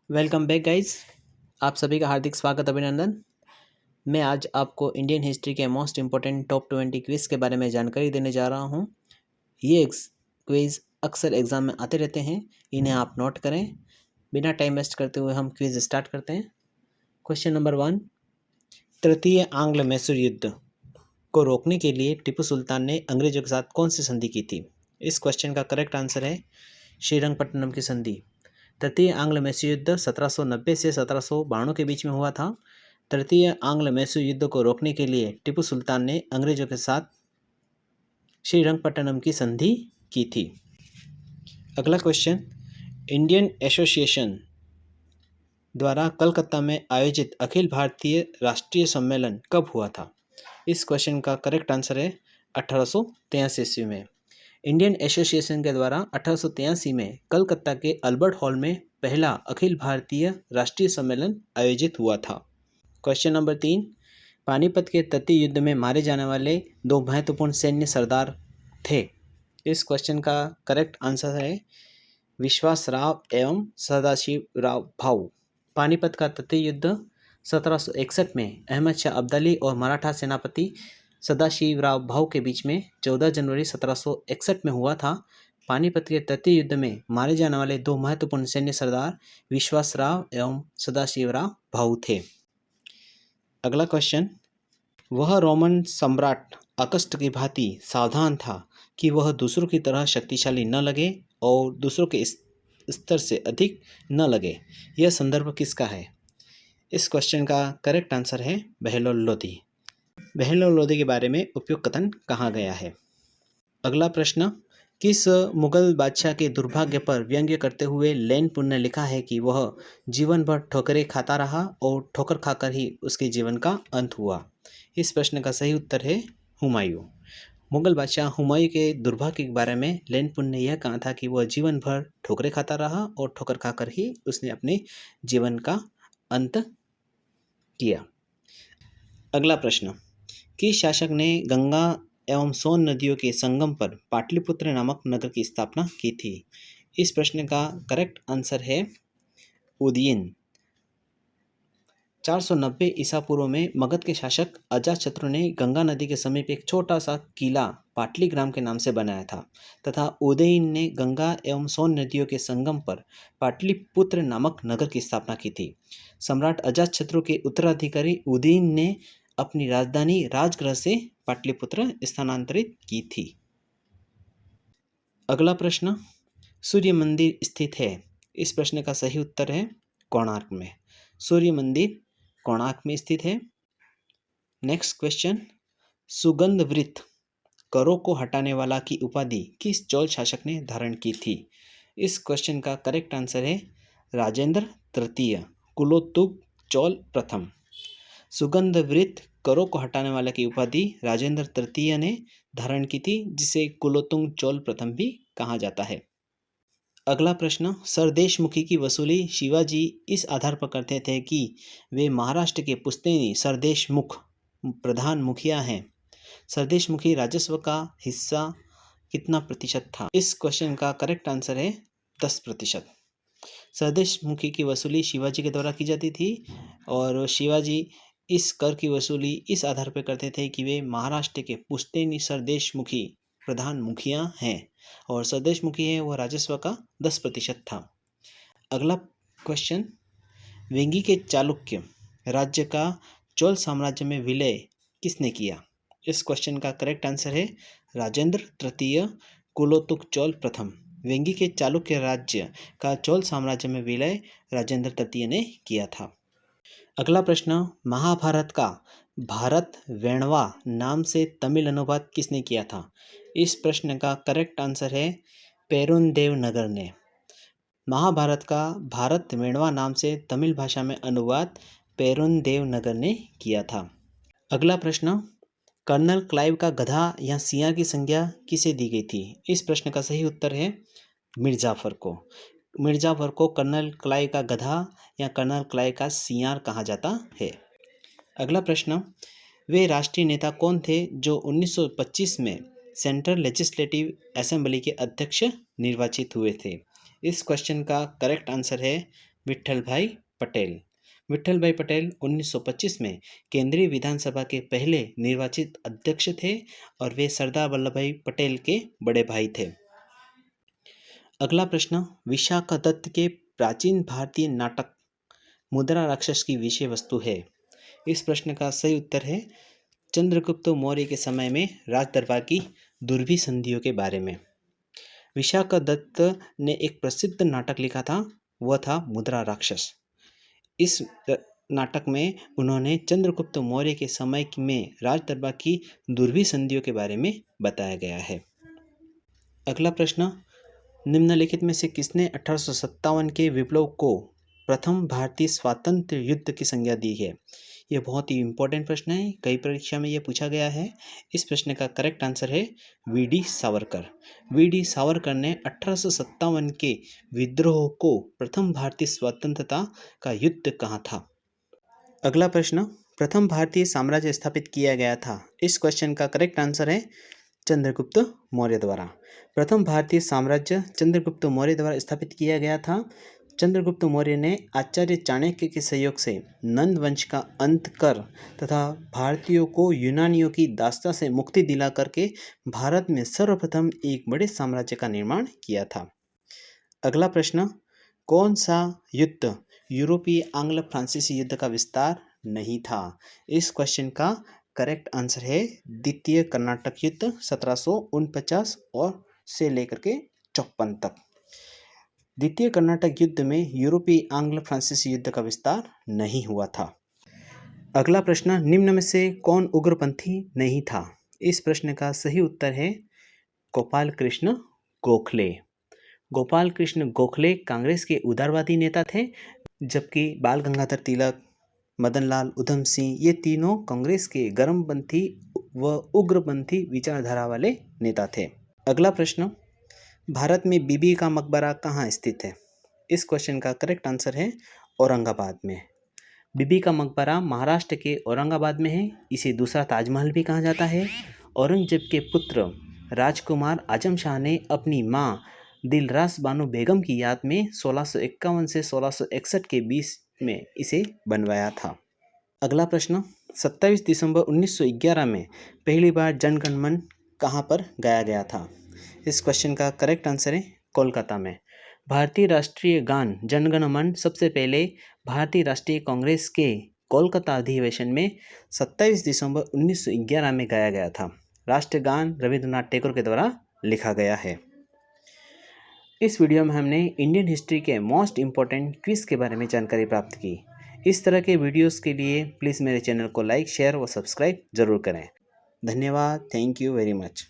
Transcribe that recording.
Welcome back guys. आप सभी का हार्दिक स्वागत अभिनंदन। मैं आज आपको इंडियन हिस्ट्री के मोस्ट इम्पोर्टेंट टॉप 20 क्विज़ के बारे में जानकारी देने जा रहा हूं। ये क्विज़ अक्सर एग्ज़ाम में आते रहते हैं, इन्हें आप नोट करें। बिना टाइम वेस्ट करते हुए हम क्विज़ स्टार्ट करते हैं। क्वेश्चन नंबर 1, तृतीय आंग्ल मैसूर युद्ध को रोकने के लिए टीपू सुल्तान ने अंग्रेजों के साथ कौन सी संधि की थी? इस क्वेश्चन का करेक्ट आंसर है श्रीरंगपट्टनम की संधि। तृतीय आंग्ल मैसूर युद्ध 1790 से 1792 के बीच में हुआ था। तृतीय आंग्ल मैसूर युद्ध को रोकने के लिए टीपू सुल्तान ने अंग्रेजों के साथ श्रीरंगपट्टनम की संधि की थी। अगला क्वेश्चन, इंडियन एसोसिएशन द्वारा कलकत्ता में आयोजित अखिल भारतीय राष्ट्रीय सम्मेलन कब हुआ था? इस क्वेश्चन का करेक्ट आंसर है 1883 ईस्वी में। इंडियन एसोसिएशन के द्वारा 1883 में कलकत्ता के अल्बर्ट हॉल में पहला अखिल भारतीय राष्ट्रीय सम्मेलन आयोजित हुआ था। क्वेश्चन नंबर 3, पानीपत के तटीय युद्ध में मारे जाने वाले दो महत्वपूर्ण सैन्य सरदार थे। इस क्वेश्चन का करेक्ट आंसर है विश्वासराव एवं सदाशिवराव भाऊ। पानीपत का तटीय युद्ध 1761 में अहमद शाह अब्दाली और मराठा सेनापति सदाशिवराव भाऊ के बीच में 14 जनवरी 1761 में हुआ था। पानीपत के तटीय युद्ध में मारे जाने वाले दो महत्वपूर्ण सैन्य सरदार विश्वासराव एवं सदाशिवराव भाऊ थे। अगला क्वेश्चन, वह रोमन सम्राट अगस्त की भांति सावधान था कि वह दूसरों की तरह शक्तिशाली न लगे और दूसरों के स्तर से अधिक न लगे। यह संदर्भ किसका है? इस क्वेश्चन का करेक्ट आंसर है बहलोल लोदी। बहलोल लोदी के बारे में उपयुक्त कथन कहा गया है। अगला प्रश्न, किस मुगल बादशाह के दुर्भाग्य पर व्यंग्य करते हुए लैनपुर ने लिखा है कि वह जीवन भर ठोकरें खाता रहा और ठोकर खाकर ही उसके जीवन का अंत हुआ? इस प्रश्न का सही उत्तर है हुमायूं। मुगल बादशाह हुमायूं के दुर्भाग्य के बारे में लैनपुर ने यह कहा था कि वह जीवन भर ठोकरें खाता रहा और ठोकर खाकर ही उसने अपने जीवन का अंत किया। अगला प्रश्न, किस शासक ने गंगा एवं सोन नदियों के संगम पर पाटलिपुत्र नामक नगर की स्थापना की थी? इस प्रश्न का करेक्ट आंसर है उदयन। 490 ईसा पूर्व में मगध के शासक अजातशत्रु ने गंगा नदी के समीप एक छोटा सा किला पाटलीग्राम के नाम से बनाया था तथा उदयन ने गंगा एवं सोन नदियों के संगम पर पाटलिपुत्र नामक नगर की स्थापना की थी। सम्राट अजातशत्रु के उत्तराधिकारी उदयन ने अपनी राजधानी राजगृह से पाटलिपुत्र स्थानांतरित की थी। अगला प्रश्न, सूर्य मंदिर स्थित है। इस प्रश्न का सही उत्तर है कोणार्क में। सूर्य मंदिर कोणार्क में स्थित है। नेक्स्ट क्वेश्चन, सुगंध वृत्त करों को हटाने वाला की उपाधि किस चोल शासक ने धारण की थी? इस क्वेश्चन का करेक्ट आंसर है राजेंद्र तृतीय कुलोत्तुंग चोल प्रथम। सुगंध वृत्त करों को हटाने वाला की उपाधि राजेंद्र तृतीय ने धारण की थी, जिसे कुलोत्तुंग चोल प्रथम भी कहा जाता है। अगला प्रश्न, सरदेशमुखी की वसूली शिवाजी इस आधार पर करते थे कि वे महाराष्ट्र के पुश्तैनी सरदेशमुख प्रधान मुखिया हैं। सरदेशमुखी राजस्व का हिस्सा कितना प्रतिशत था? इस क्वेश्चन का करेक्ट आंसर है 10%। सरदेशमुखी की वसूली शिवाजी के द्वारा की जाती थी और शिवाजी इस कर की वसूली इस आधार पर करते थे कि वे महाराष्ट्र के पुश्तैनी सरदेशमुखी प्रधान मुखिया हैं और सरदेशमुखी है वह राजस्व का 10% था। अगला क्वेश्चन, वेंगी के चालुक्य राज्य का चोल साम्राज्य में विलय किसने किया? इस क्वेश्चन का करेक्ट आंसर है राजेंद्र तृतीय कुलोत्तुंग चोल प्रथम। वेंगी के चालुक्य राज्य का चोल साम्राज्य में विलय राजेंद्र तृतीय ने किया था। अगला प्रश्न, महाभारत का भारत वेणवा नाम से तमिल अनुवाद किसने किया था? इस प्रश्न का करेक्ट आंसर है पेरुंदेव नगर ने। महाभारत का भारत वेणवा नाम से तमिल भाषा में अनुवाद पेरुंदेव नगर ने किया था। अगला प्रश्न, कर्नल क्लाइव का गधा या सियार की संज्ञा किसे दी गई थी? इस प्रश्न का सही उत्तर है मिर्जाफर को। मिर्जाफर को कर्नल क्लाइव का गधा या कर्नल क्लाइव का सियार कहा जाता है। अगला प्रश्न, वे राष्ट्रीय नेता कौन थे जो 1925 में सेंट्रल लेजिस्लेटिव असेंबली के अध्यक्ष निर्वाचित हुए थे? इस क्वेश्चन का करेक्ट आंसर है विट्ठल भाई पटेल। विट्ठल भाई पटेल 1925 में केंद्रीय विधानसभा के पहले निर्वाचित अध्यक्ष थे और वे सरदार वल्लभ भाई पटेल के बड़े भाई थे। अगला प्रश्न, विशाखा दत्त के प्राचीन भारतीय नाटक मुद्रा राक्षस की विषय वस्तु है। इस प्रश्न का सही उत्तर है चंद्रगुप्त मौर्य के समय में राज दरबार की दुर्भी संधियों के बारे में। विशाखा दत्त ने एक प्रसिद्ध नाटक लिखा था, वह था मुद्रा राक्षस। इस नाटक में उन्होंने चंद्रगुप्त मौर्य के समय में राज दरबार की दुर्भी संधियों के बारे में बताया गया है। अगला प्रश्न, निम्नलिखित में से किसने 1857 के विप्लव को प्रथम भारतीय स्वातंत्र युद्ध की संज्ञा दी है। यह बहुत ही इंपॉर्टेंट प्रश्न है, कई परीक्षा में यह पूछा गया है। इस प्रश्न का करेक्ट आंसर है वी.डी. सावरकर। वी.डी. सावरकर ने 1857 के विद्रोह को प्रथम भारतीय स्वतंत्रता का युद्ध कहा था। अगला प्रश्न, प्रथम भारतीय साम्राज्य स्थापित किया गया था। इस क्वेश्चन का करेक्ट आंसर है चंद्रगुप्त मौर्य द्वारा। प्रथम भारतीय साम्राज्य चंद्रगुप्त मौर्य द्वारा स्थापित किया गया था। चंद्रगुप्त मौर्य ने आचार्य चाणक्य के सहयोग से नंद वंश का अंत कर तथा भारतीयों को यूनानियों की दास्ता से मुक्ति दिला करके भारत में सर्वप्रथम एक बड़े साम्राज्य का निर्माण किया था। अगला प्रश्न, कौन सा युद्ध यूरोपीय आंग्ल फ्रांसीसी युद्ध का विस्तार नहीं था। इस क्वेश्चन का करेक्ट आंसर है द्वितीय कर्नाटक युद्ध 1749 और से लेकर के 54 तक। द्वितीय कर्नाटक युद्ध में यूरोपीय आंग्ल फ्रांसीसी युद्ध का विस्तार नहीं हुआ था। अगला प्रश्न, निम्न में से कौन उग्रपंथी नहीं था। इस प्रश्न का सही उत्तर है गोपाल कृष्ण गोखले। गोपाल कृष्ण गोखले कांग्रेस के उदारवादी नेता थे, जबकि बाल गंगाधर तिलक, मदन लाल उधम सिंह ये तीनों कांग्रेस के गर्मपंथी व उग्रपंथी विचारधारा वाले नेता थे। अगला प्रश्न, भारत में बीबी का मकबरा कहाँ स्थित है। इस क्वेश्चन का करेक्ट आंसर है औरंगाबाद में। बीबी का मकबरा महाराष्ट्र के औरंगाबाद में है। इसे दूसरा ताजमहल भी कहा जाता है। औरंगजेब के पुत्र राजकुमार आजम शाह ने अपनी माँ दिलरास बानो बेगम की याद में 1651 से 1661 के बीच में इसे बनवाया था। अगला प्रश्न, 27 दिसंबर 1911 में पहली बार जनगण मन कहाँ पर गाया गया था। इस क्वेश्चन का करेक्ट आंसर है कोलकाता में। भारतीय राष्ट्रीय गान जनगण मन सबसे पहले भारतीय राष्ट्रीय कांग्रेस के कोलकाता अधिवेशन में 27 दिसंबर 1911 में गाया गया था। राष्ट्रगान रविंद्रनाथ टैगोर के द्वारा लिखा गया है। इस वीडियो में हमने इंडियन हिस्ट्री के मोस्ट इम्पोर्टेंट क्विज के बारे में जानकारी प्राप्त की। इस तरह के वीडियोस के लिए प्लीज़ मेरे चैनल को लाइक, शेयर व सब्सक्राइब जरूर करें। धन्यवाद। Thank you very much.